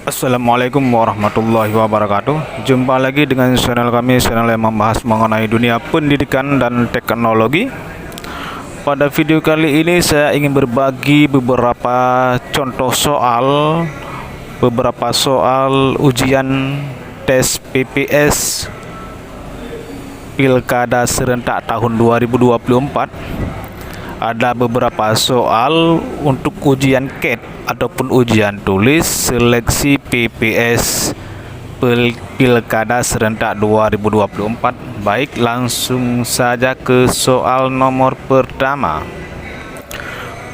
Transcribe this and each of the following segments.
Assalamualaikum warahmatullahi wabarakatuh. Jumpa lagi dengan channel kami, channel yang membahas mengenai dunia pendidikan dan teknologi. Pada video kali ini saya ingin berbagi beberapa contoh soal, beberapa soal ujian tes PPS Pilkada serentak tahun 2024. Ada beberapa soal untuk ujian CAT ataupun ujian tulis seleksi PPS Pilkada serentak 2024. Baik, langsung saja ke soal nomor pertama.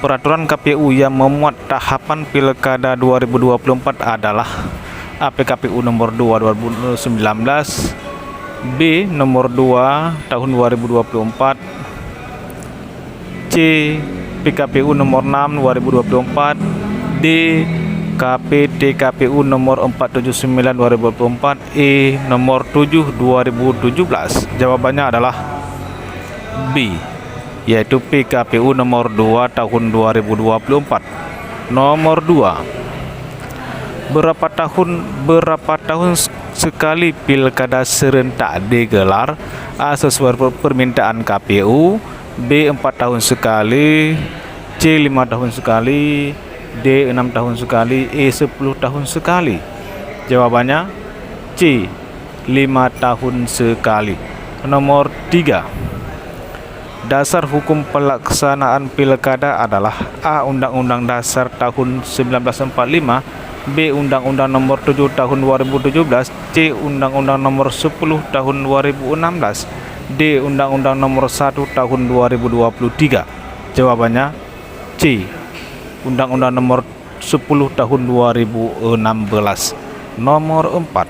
Peraturan KPU yang memuat tahapan Pilkada 2024 adalah A. PKPU nomor 2 2019, B. nomor 2 tahun 2024, C. PKPU nomor 6 2024, D. KPTKPU nomor 479 2024, E. nomor 7 2017. Jawabannya adalah B, yaitu PKPU nomor 2 tahun 2024. Nomor 2. Berapa tahun sekali pilkada serentak digelar? A. Sesuai permintaan KPU, B. 4 tahun sekali, C. 5 tahun sekali, D. 6 tahun sekali, E. 10 tahun sekali. Jawabannya C. 5 tahun sekali. Nomor 3. Dasar hukum pelaksanaan pilkada adalah A. Undang-Undang Dasar tahun 1945, B. Undang-Undang nomor 7 tahun 2017, C. Undang-Undang nomor 10 tahun 2016, D. Undang-Undang nomor 1 tahun 2023. Jawabannya C. Undang-Undang nomor 10 tahun 2016. Nomor 4.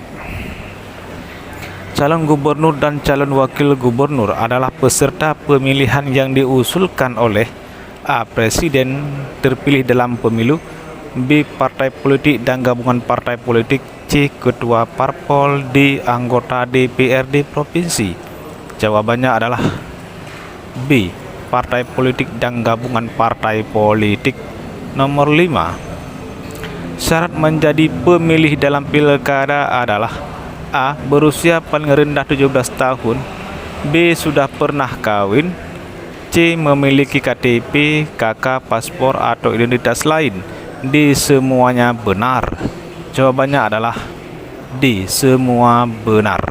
Calon gubernur dan calon wakil gubernur adalah peserta pemilihan yang diusulkan oleh A. Presiden terpilih dalam pemilu, B. Partai politik dan gabungan partai politik, C. Ketua Parpol, D. Anggota DPRD provinsi. Jawabannya adalah B. Partai politik dan gabungan partai politik. Nomor 5. Syarat menjadi pemilih dalam pilkada adalah A. Berusia paling rendah 17 tahun, B. Sudah pernah kawin, C. Memiliki KTP, KK, paspor atau identitas lain, D. Semuanya benar. Jawabannya adalah D. Semua benar.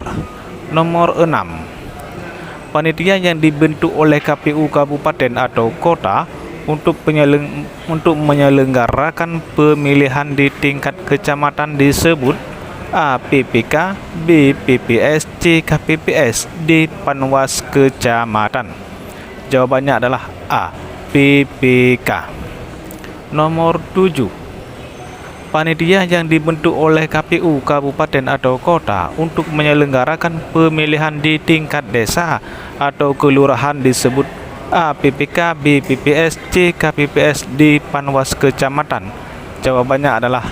Nomor 6. Panitia yang dibentuk oleh KPU kabupaten atau kota untuk menyelenggarakan pemilihan di tingkat kecamatan disebut A. PPK, B. PPS, C. KPPS, D. Panwas Kecamatan. Jawabannya adalah A. PPK. Nomor 7. Panitia yang dibentuk oleh KPU kabupaten atau kota untuk menyelenggarakan pemilihan di tingkat desa atau kelurahan disebut A. PPK, B. PPS, C. KPPS, D. Panwas Kecamatan. Jawabannya adalah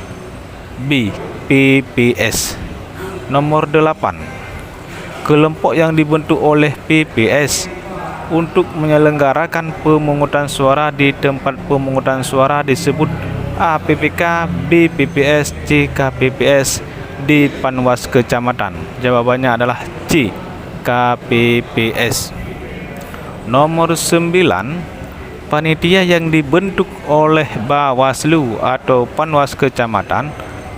B. PPS. Nomor 8. Kelompok yang dibentuk oleh PPS untuk menyelenggarakan pemungutan suara di tempat pemungutan suara disebut A. PPK, B. PPS, C. KPPS, D. Panwas Kecamatan. Jawabannya adalah C. KPPS. Nomor 9. Panitia yang dibentuk oleh Bawaslu atau Panwas Kecamatan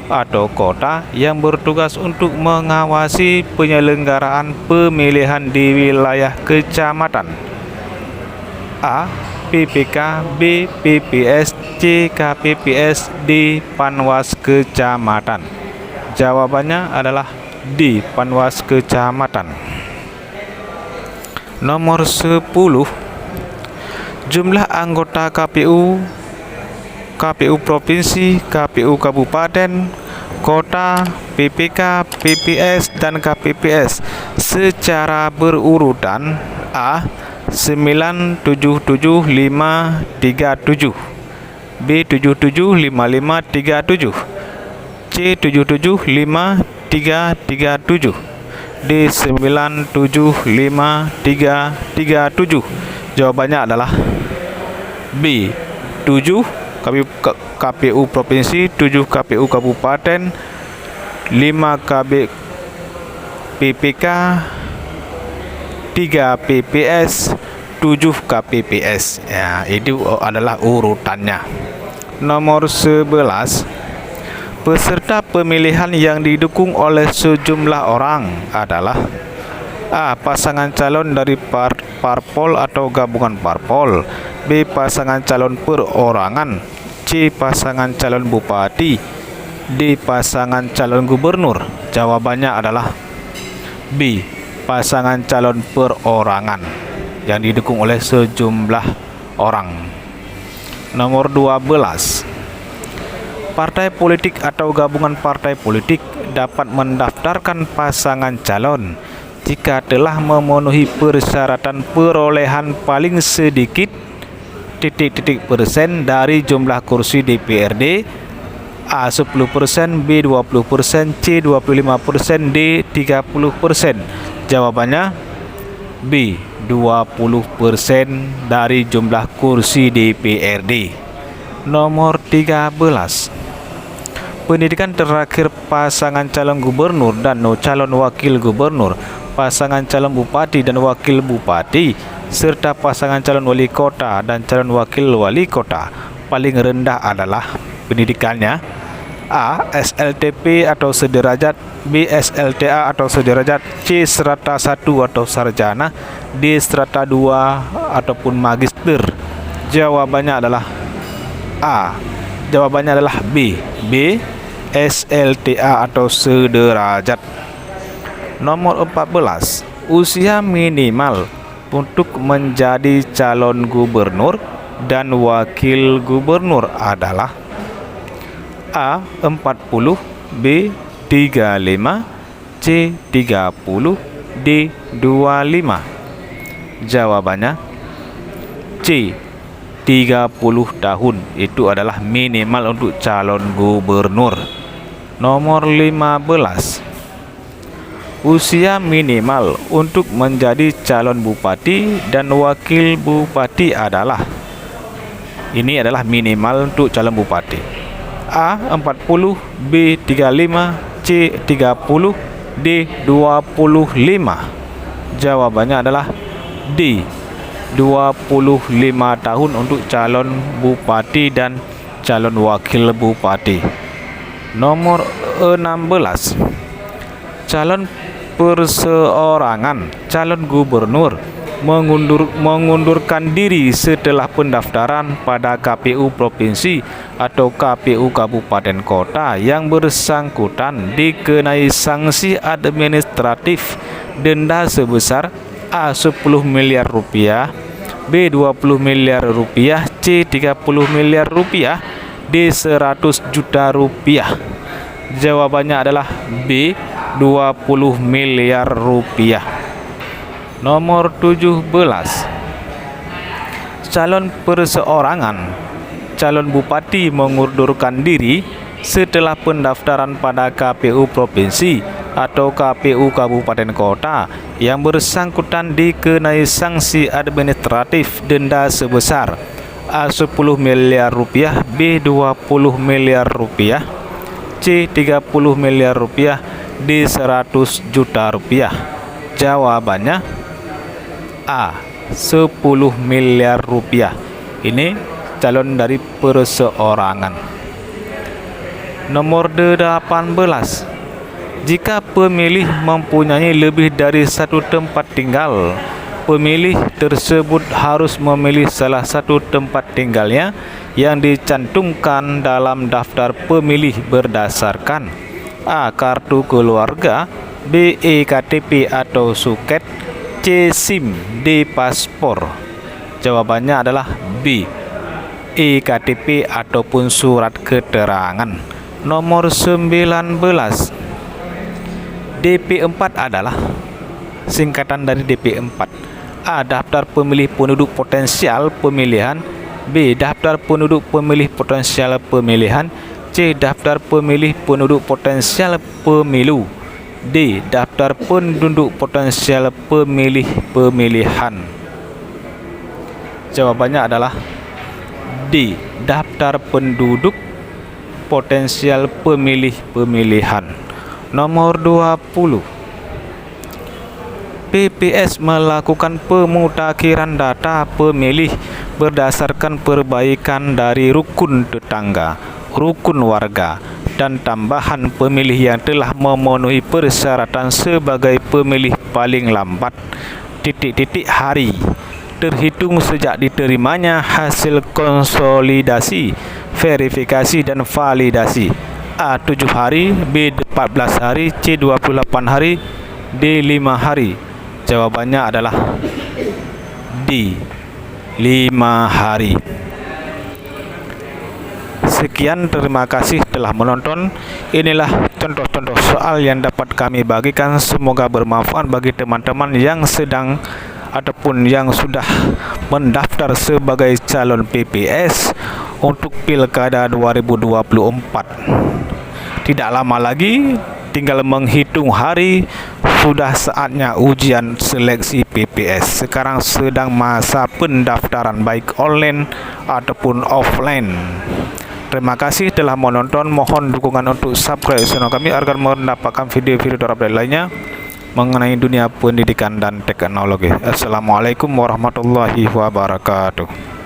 atau kota yang bertugas untuk mengawasi penyelenggaraan pemilihan di wilayah kecamatan. A. PPK, B. PPS, C. KPPS, D. Panwas Kecamatan. Jawabannya adalah D. Panwas Kecamatan. Nomor 10. Jumlah anggota KPU Provinsi, KPU Kabupaten, Kota, PPK, PPS, dan KPPS secara berurutan A. 977537, B. 775537, C. 77537, D. 97537. Jawabannya adalah B. 7 KPU Provinsi, 7 KPU Kabupaten, 5 KB PPK, 3 PPS, 7 KPPS. Ya, itu adalah urutannya. Nomor 11, peserta pemilihan yang didukung oleh sejumlah orang adalah A. Pasangan calon dari parpol atau gabungan parpol, B. Pasangan calon perorangan, C. Pasangan calon bupati, D. Pasangan calon gubernur. Jawabannya adalah B. Pasangan calon perorangan yang didukung oleh sejumlah orang. Nomor 12, partai politik atau gabungan partai politik dapat mendaftarkan pasangan calon jika telah memenuhi persyaratan perolehan paling sedikit % dari jumlah kursi DPRD, A 10%, B 20%, C 25%, D 30%. Jawabannya B 20% dari jumlah kursi DPRD. Nomor 13, pendidikan terakhir pasangan calon gubernur dan calon wakil gubernur, pasangan calon bupati dan wakil bupati, serta pasangan calon wali kota dan calon wakil wali kota paling rendah adalah pendidikannya A. SLTP atau sederajat, B. SLTA atau sederajat, C. strata 1 atau sarjana, D. strata 2 ataupun magister. Jawabannya adalah A. Jawabannya adalah B. SLTA atau sederajat. Nomor 14, usia minimal untuk menjadi calon gubernur dan wakil gubernur adalah A. 40, B. 35, C. 30, D. 25. Jawabannya C. 30 tahun. Itu adalah minimal untuk calon gubernur. Nomor 15, usia minimal untuk menjadi calon bupati dan wakil bupati adalah, ini adalah minimal untuk calon bupati, A. 40, B. 35, C. 30, D. 25. Jawabannya adalah D. 25 tahun untuk calon bupati dan calon wakil bupati. Nomor 16, calon perseorangan calon gubernur mengundurkan diri setelah pendaftaran pada KPU Provinsi atau KPU Kabupaten Kota yang bersangkutan dikenai sanksi administratif denda sebesar A. 10 miliar rupiah, B. 20 miliar rupiah, C. 30 miliar rupiah, D. 100 juta rupiah. Jawabannya adalah B. 20 miliar rupiah. Nomor 17, calon perseorangan calon bupati mengundurkan diri setelah pendaftaran pada KPU Provinsi atau KPU Kabupaten Kota yang bersangkutan dikenai sanksi administratif denda sebesar A. 10 miliar rupiah, B. 20 miliar rupiah, C. 30 miliar rupiah, D. 100 juta rupiah. Jawabannya A. 10 miliar rupiah. Ini calon dari perseorangan. Nomor 18, jika pemilih mempunyai lebih dari satu tempat tinggal, pemilih tersebut harus memilih salah satu tempat tinggalnya yang dicantumkan dalam daftar pemilih berdasarkan A. Kartu keluarga, B. EKTP atau suket, C. SIM, D. paspor. Jawabannya adalah B. EKTP ataupun surat keterangan. Nomor 19, DP4 adalah singkatan dari DP4. A. Daftar pemilih penduduk potensial pemilihan, B. Daftar penduduk pemilih potensial pemilihan, C. Daftar pemilih penduduk potensial pemilu, D. Daftar penduduk potensial pemilih pemilihan. Jawabannya adalah D. Daftar penduduk potensial pemilih-pemilihan. Nomor 20. PPS melakukan pemutakhiran data pemilih berdasarkan perbaikan dari rukun tetangga, rukun warga, dan tambahan pemilih yang telah memenuhi persyaratan sebagai pemilih paling lambat hari terhitung sejak diterimanya hasil konsolidasi, verifikasi dan validasi. A. 7 hari, B. 14 hari, C. 28 hari, D. 5 hari. Jawabannya adalah D. 5 hari. Sekian, terima kasih telah menonton. Inilah contoh-contoh soal yang dapat kami bagikan. Semoga bermanfaat bagi teman-teman yang sedang ataupun yang sudah mendaftar sebagai calon PPS untuk Pilkada 2024. Tidak lama lagi, tinggal menghitung hari, sudah saatnya ujian seleksi PPS. Sekarang sedang masa pendaftaran baik online ataupun offline. Terima kasih telah menonton. Mohon dukungan untuk subscribe channel kami agar mendapatkan video-video terupdate lainnya mengenai dunia pendidikan dan teknologi. Assalamualaikum warahmatullahi wabarakatuh.